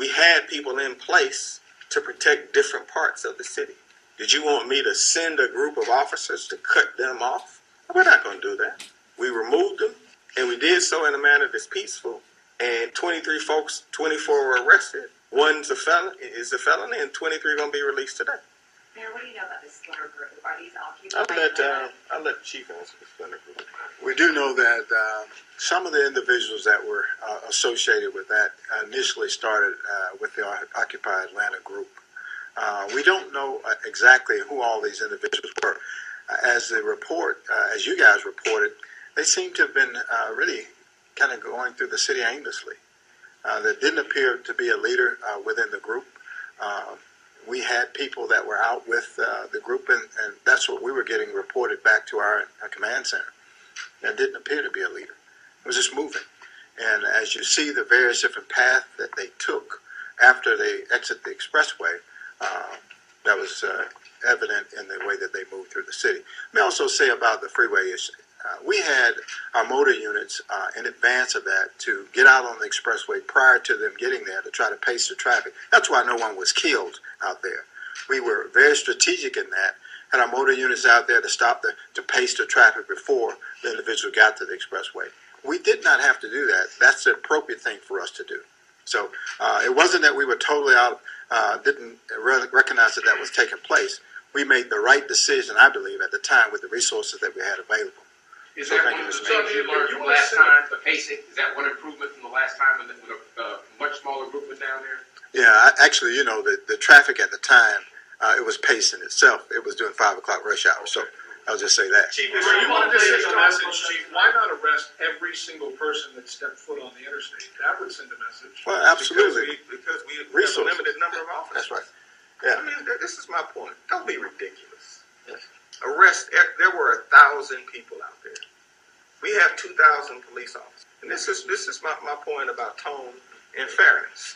we had people in place to protect different parts of the city. Did you want me to send a group of officers to cut them off? We're not going to do that. We removed them, and we did so in a manner that's peaceful. And 23 folks, 24 were arrested. One's a felon, and 23 going to be released today. Mayor, what do you know about this splinter group? Are these occupied? I'll let the chief answer the splinter group. We do know that some of the individuals that were associated with that initially started with the Occupy Atlanta group. We don't know exactly who all these individuals were. As the report, as you guys reported, they seem to have been really kind of going through the city aimlessly. There didn't appear to be a leader within the group. We had people that were out with the group, and that's what we were getting reported back to our command center. There didn't appear to be a leader. It was just moving. And as you see the various different paths that they took after they exit the expressway, that was evident in the way that they moved through the city. Let me also say about the freeway issue. We had our motor units in advance of that to get out on the expressway prior to them getting there to try to pace the traffic. That's why no one was killed out there. We were very strategic in that, had our motor units out there to pace the traffic before the individual got to the expressway. We did not have to do that. That's the appropriate thing for us to do. So it wasn't that we were totally out, didn't recognize that was taking place. We made the right decision, I believe, at the time with the resources that we had available. Is that one of the things you learned from last time, the pacing? Is that one improvement from the last time when a much smaller group was down there? Yeah, actually, the traffic at the time, it was pacing itself. It was doing 5 o'clock rush hour, so I'll just say that. Chief, if you wanted to send a message, Chief, why not arrest every single person that stepped foot on the interstate? That would send a message. Well, absolutely. Because we have Resources. a limited number of officers. That's right. Yeah. I mean, this is my point. Don't be ridiculous. Yes. There were 1,000 people out there. We have 2,000 police officers. And this is my point about tone and fairness.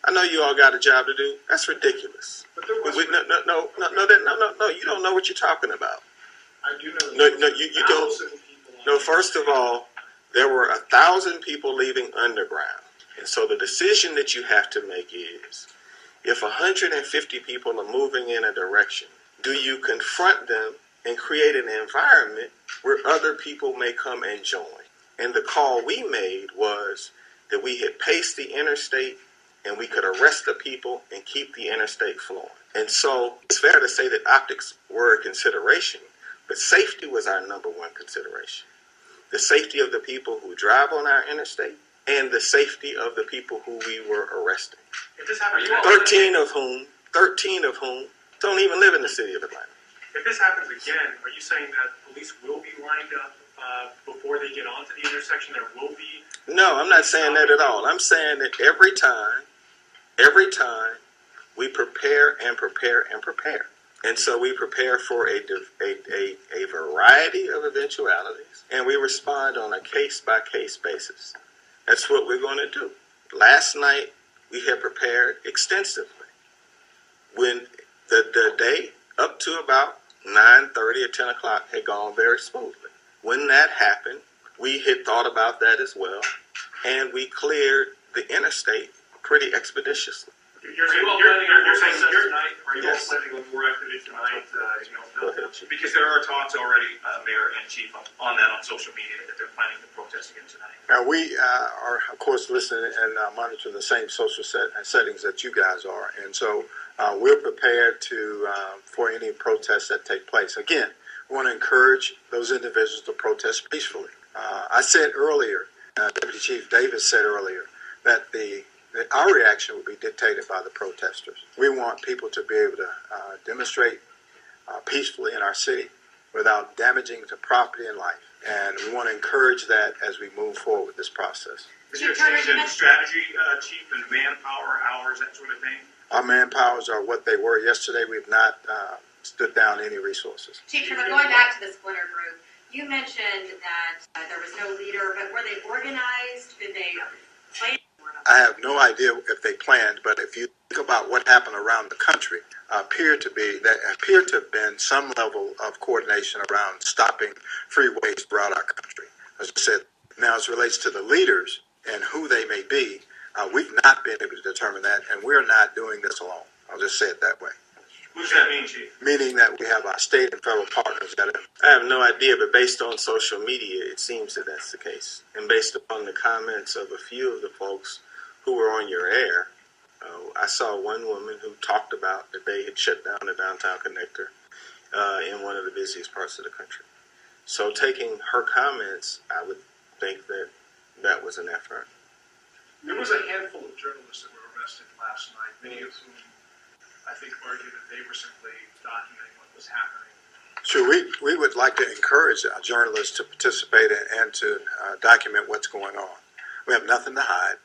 I know you all got a job to do. That's ridiculous. But there was No, you don't know what you're talking about. I do know You don't. No, first of all, there were 1,000 people leaving underground. And so the decision that you have to make is, if 150 people are moving in a direction, do you confront them and create an environment where other people may come and join? And the call we made was that we had paced the interstate and we could arrest the people and keep the interstate flowing. And so it's fair to say that optics were a consideration, but safety was our number one consideration. The safety of the people who drive on our interstate and the safety of the people who we were arresting. 13 of whom don't even live in the city of Atlanta. If this happens again, are you saying that police will be lined up before they get onto the intersection? There will be... No, I'm not saying that at all. I'm saying that every time, we prepare and prepare and prepare. And so we prepare for a variety of eventualities, and we respond on a case-by-case basis. That's what we're going to do. Last night, we had prepared extensively. When the day up to about 9:30 or 10 o'clock had gone very smoothly. When that happened, we had thought about that as well, and we cleared the interstate pretty expeditiously. You're saying tonight, are you all planning on more activity tonight? Because there are talks already, Mayor and Chief, on that on social media that they're planning to protest again tonight. Now, we are, of course, listening and monitoring the same social settings that you guys are. And so we're prepared for any protests that take place. Again, we want to encourage those individuals to protest peacefully. I said earlier, Deputy Chief Davis said earlier, that our reaction would be dictated by the protesters. We want people to be able to demonstrate peacefully in our city without damaging to property and life. And we want to encourage that as we move forward with this process. Is there a change in strategy, Chief, and manpower, hours, that sort of thing? Our manpowers are what they were yesterday. We've not stood down any resources. Chief, going back to the splinter group, you mentioned that there was no leader, but were they organized? Did they plan? I have no idea if they planned, but if you think about what happened around the country, appeared to have been some level of coordination around stopping freeways throughout our country. As I said, now as it relates to the leaders and who they may be, We've not been able to determine that, and we're not doing this alone. I'll just say it that way. What does that mean, Chief? Meaning that we have our state and federal partners that are. I have no idea, but based on social media, it seems that that's the case. And based upon the comments of a few of the folks who were on your air, I saw one woman who talked about that they had shut down the downtown connector in one of the busiest parts of the country. So taking her comments, I would think that that was an effort. There was a handful of journalists that were arrested last night, many of whom I think argued that they were simply documenting what was happening. Sure, we would like to encourage journalists to participate and to document what's going on. We have nothing to hide.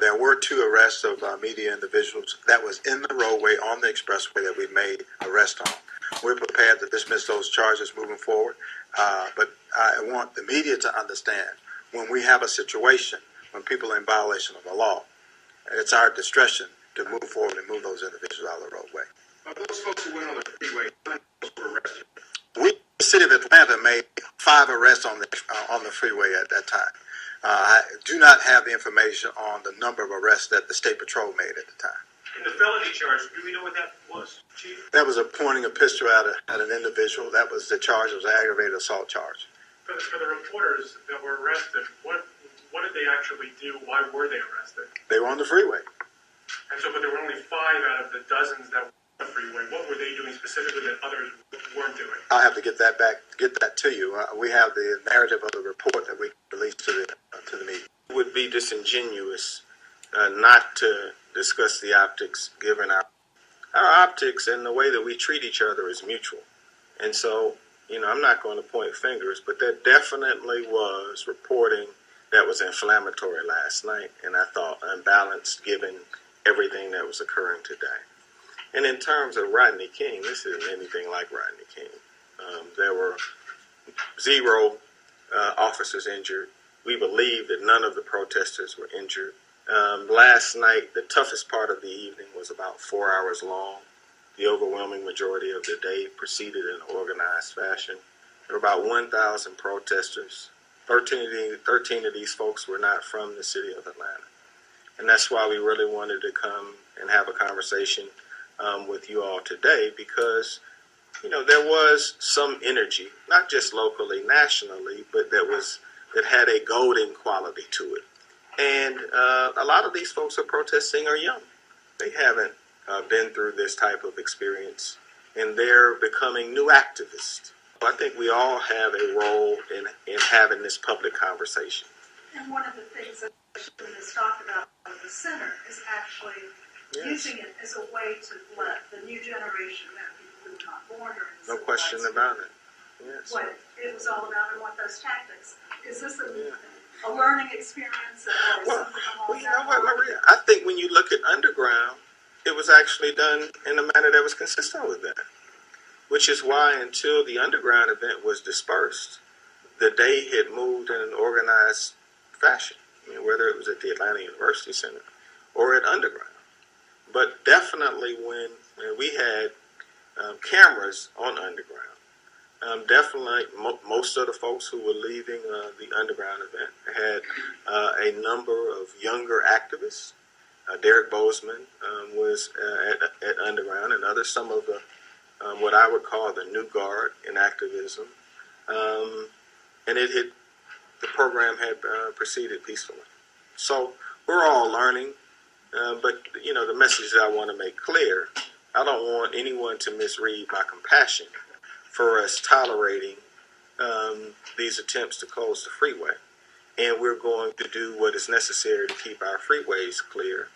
There were 2 arrests of media individuals that was in the roadway on the expressway that we made arrest on. We're prepared to dismiss those charges moving forward, but I want the media to understand when we have a situation, when people are in violation of the law, it's our discretion to move forward and move those individuals out of the roadway. Of those folks who went on the freeway, how many folks were arrested? The city of Atlanta made 5 arrests on the freeway at that time. I do not have the information on the number of arrests that the State Patrol made at the time. In the felony charge, do we know what that was, Chief? That was a pointing a pistol at an individual. That was the charge. It was an aggravated assault charge. For the reporters that were arrested, what did they actually do? Why were they arrested? They were on the freeway. And so, but there were only 5 out of the dozens that were on the freeway. What were they doing specifically that others weren't doing? I'll have to get that to you. We have the narrative of the report that we released to the media. It would be disingenuous not to discuss the optics, given our optics and the way that we treat each other is mutual. And so, I'm not going to point fingers, but there definitely was reporting that was inflammatory last night, and I thought unbalanced given everything that was occurring today. And in terms of Rodney King, this isn't anything like Rodney King. There were 0 officers injured. We believe that none of the protesters were injured. Last night, the toughest part of the evening was about 4 hours long. The overwhelming majority of the day proceeded in an organized fashion. There were about 1,000 protesters. 13 of these folks were not from the city of Atlanta. And that's why we really wanted to come and have a conversation with you all today, because, there was some energy, not just locally, nationally, but that had a golden quality to it. And a lot of these folks who are protesting are young. They haven't been through this type of experience, and they're becoming new activists. I think we all have a role in having this public conversation. And one of the things that is talked about with the center is actually using it as a way to let the new generation of people who were not born during the No civil question rights about it. Yes. what it was all about and what those tactics. Is this a learning experience or Well, something along you know that what, line? Maria? I think when you look at Underground, it was actually done in a manner that was consistent with that. Which is why until the Underground event was dispersed, the day had moved in an organized fashion. Whether it was at the Atlanta University Center or at Underground. But definitely when we had cameras on Underground, definitely most of the folks who were leaving the Underground event had a number of younger activists. Derek Bozeman was at Underground, and others, some of the what I would call the new guard in activism. And the program had proceeded peacefully. So we're all learning, but the message that I want to make clear, I don't want anyone to misread my compassion for us tolerating these attempts to close the freeway. And we're going to do what is necessary to keep our freeways clear.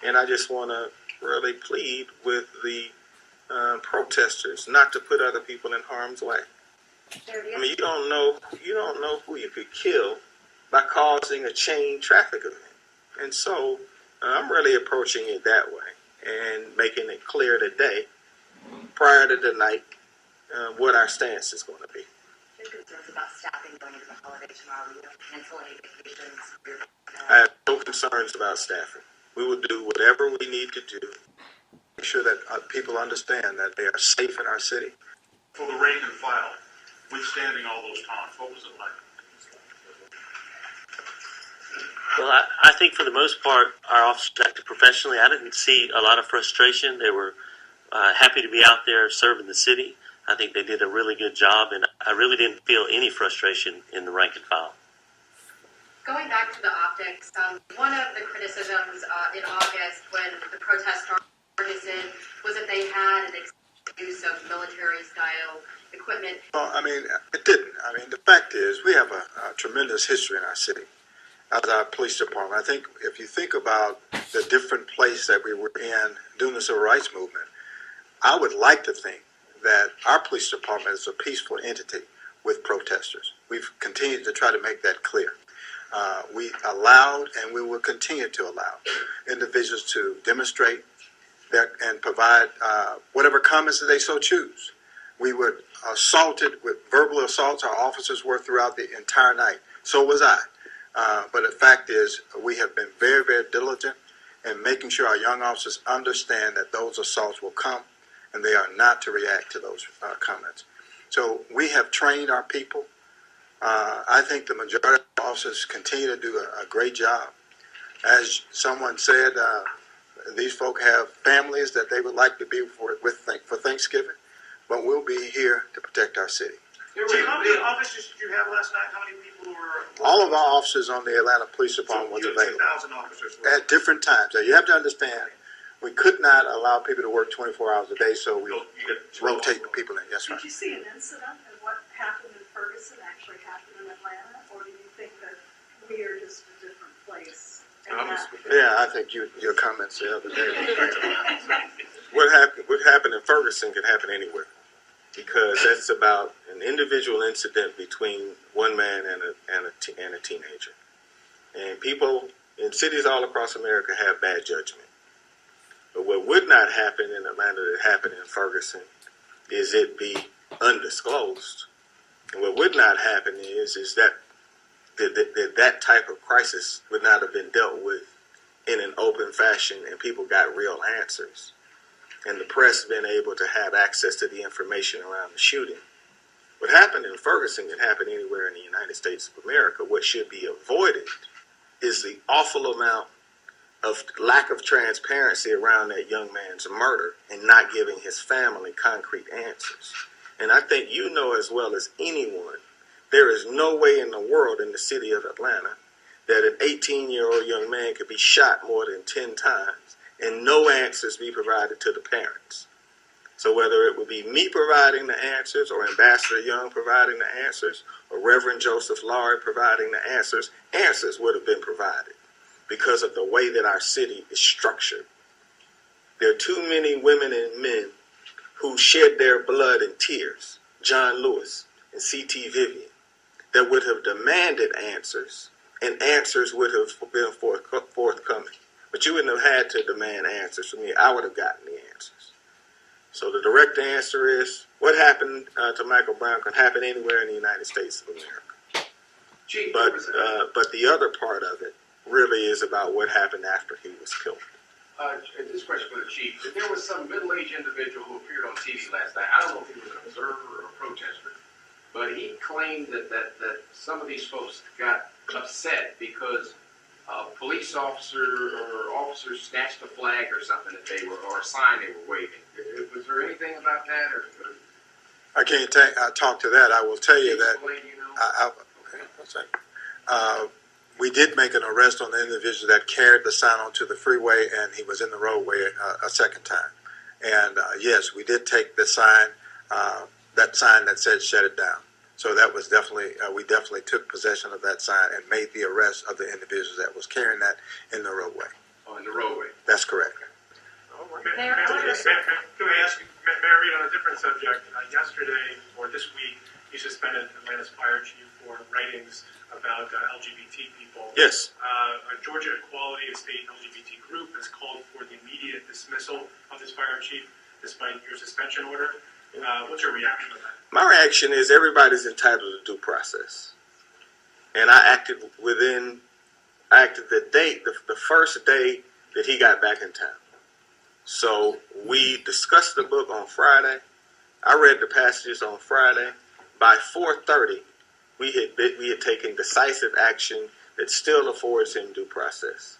And I just want to really plead with the protesters not to put other people in harm's way. I mean, you don't know who you could kill by causing a chain traffic event. And so I'm really approaching it that way and making it clear today, prior to tonight, what our stance is going to be. There's concerns about staffing going into the holiday tomorrow. We don't cancel any vacations. I have no concerns about staffing. We will do whatever we need to do. Make sure that people understand that they are safe in our city. For the rank and file, withstanding all those taunts, what was it like? Well, I think for the most part, our officers acted professionally. I didn't see a lot of frustration. They were happy to be out there serving the city. I think they did a really good job, and I really didn't feel any frustration in the rank and file. Going back to the optics, one of the criticisms in August when the protest started was that they had an use of military-style equipment. Well, I mean, it didn't. I mean, the fact is, we have a tremendous history in our city as our police department. I think if you think about the different place that we were in during the civil rights movement, I would like to think that our police department is a peaceful entity with protesters. We've continued to try to make that clear. We allowed and we will continue to allow individuals to demonstrate and provide whatever comments that they so choose. We were assaulted with verbal assaults. Our officers were throughout the entire night. So was I. But the fact is, we have been very, very diligent in making sure our young officers understand that those assaults will come and they are not to react to those comments. So we have trained our people. I think the majority of officers continue to do a great job. As someone said, these folk have families that they would like to be for Thanksgiving, but we'll be here to protect our city. Chief, how many officers did you have last night? How many people were? All of our officers on the Atlanta Police Department was available 2,000 officers at different times. Now, you have to understand, we could not allow people to work 24 hours a day, so we rotate the people in. Yes, Did right. you see an incident of what happened in Ferguson actually happened in Atlanta, or do you think that we are just a different place? Yeah, I think your comments the other day. What happened in Ferguson could happen anywhere, because that's about an individual incident between one man and a teenager. And people in cities all across America have bad judgment. But what would not happen in Atlanta that happened in Ferguson is it be undisclosed. And what would not happen is that type of crisis would not have been dealt with in an open fashion and people got real answers. And the press been able to have access to the information around the shooting. What happened in Ferguson can happen anywhere in the United States of America. What should be avoided is the awful amount of lack of transparency around that young man's murder and not giving his family concrete answers. And I think you know as well as anyone, there is no way in the world in the city of Atlanta that an 18-year-old young man could be shot more than 10 times and no answers be provided to the parents. So whether it would be me providing the answers or Ambassador Young providing the answers or Reverend Joseph Laurie providing the answers would have been provided because of the way that our city is structured. There are too many women and men who shed their blood and tears, John Lewis and C.T. Vivian, that would have demanded answers, and answers would have been forthcoming. But you wouldn't have had to demand answers from me. I would have gotten the answers. So the direct answer is, what happened to Michael Brown can happen anywhere in the United States of America. Chief, But the other part of it really is about what happened after he was killed. this question for the chief. There was some middle-aged individual who appeared on TV last night. I don't know if he was an observer or a protester, but he claimed that some of these folks got upset because a police officer or officers snatched a flag or something that they were, or a sign they were waving. Was there anything about that? Or I can't talk to that. I will tell you that. Okay, one second. We did make an arrest on the individual that carried the sign onto the freeway, and he was in the roadway a second time. And yes, we did take the sign, that sign that said "shut it down." So that was definitely, we definitely took possession of that sign and made the arrest of the individual that was carrying that in the roadway. Oh, in the roadway. That's correct. Can I ask you, Mayor Reed, on a different subject? Yesterday, or this week, you suspended Atlanta's fire chief for writings about LGBT people. Yes. Georgia Equality, a state LGBT group, has called for the immediate dismissal of this fire chief despite your suspension order. What's your reaction to that? My reaction is everybody's entitled to due process. And I acted the date, the first day that he got back in town. So we discussed the book on Friday. I read the passages on Friday. By 4:30, we had taken decisive action that still affords him due process.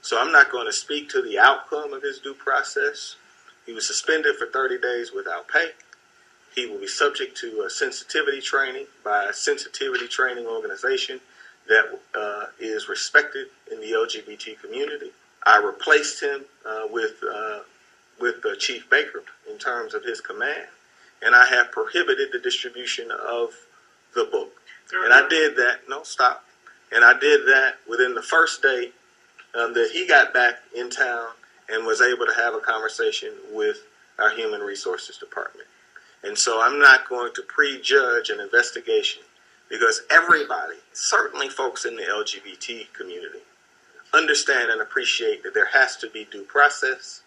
So I'm not going to speak to the outcome of his due process. He was suspended for 30 days without pay. He will be subject to a sensitivity training by a sensitivity training organization that is respected in the LGBT community. I replaced him with Chief Baker in terms of his command, and I have prohibited the distribution of the book. And I did that. No, stop. And I did that within the first day that he got back in town and was able to have a conversation with our Human Resources Department. And so I'm not going to prejudge an investigation because everybody, certainly folks in the LGBT community, understand and appreciate that there has to be due process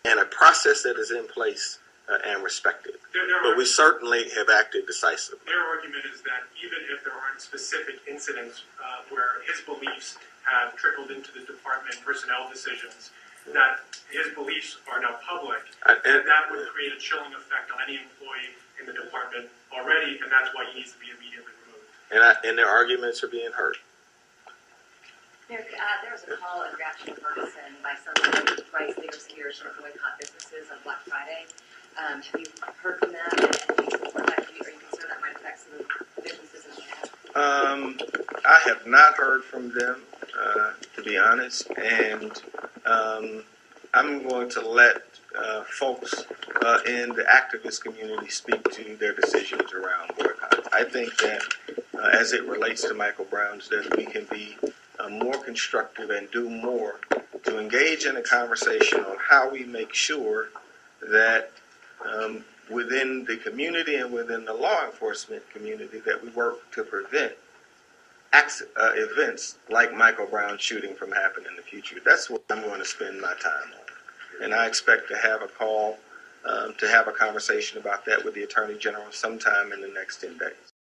and a process that is in place and respected. But we certainly have acted decisively. Their argument is that even if there aren't specific incidents where his beliefs have trickled into the department personnel decisions, that his beliefs are now public, and that would create a chilling effect on any employee in the department already, and that's why he needs to be immediately removed. And their arguments are being heard. There was a call in reaction to Ferguson by somebody who rights leaders here to boycott businesses on Black Friday. Have you heard from them? And do you support that? Are you concerned that might affect some of the businesses in the area? I have not heard from them, to be honest, and I'm going to let folks in the activist community speak to their decisions around boycotts. I think that as it relates to Michael Brown's death, we can be more constructive and do more to engage in a conversation on how we make sure that within the community and within the law enforcement community that we work to prevent events like Michael Brown's shooting from happening in the future. That's what I'm going to spend my time on. And I expect to have a call to have a conversation about that with the Attorney General sometime in the next 10 days.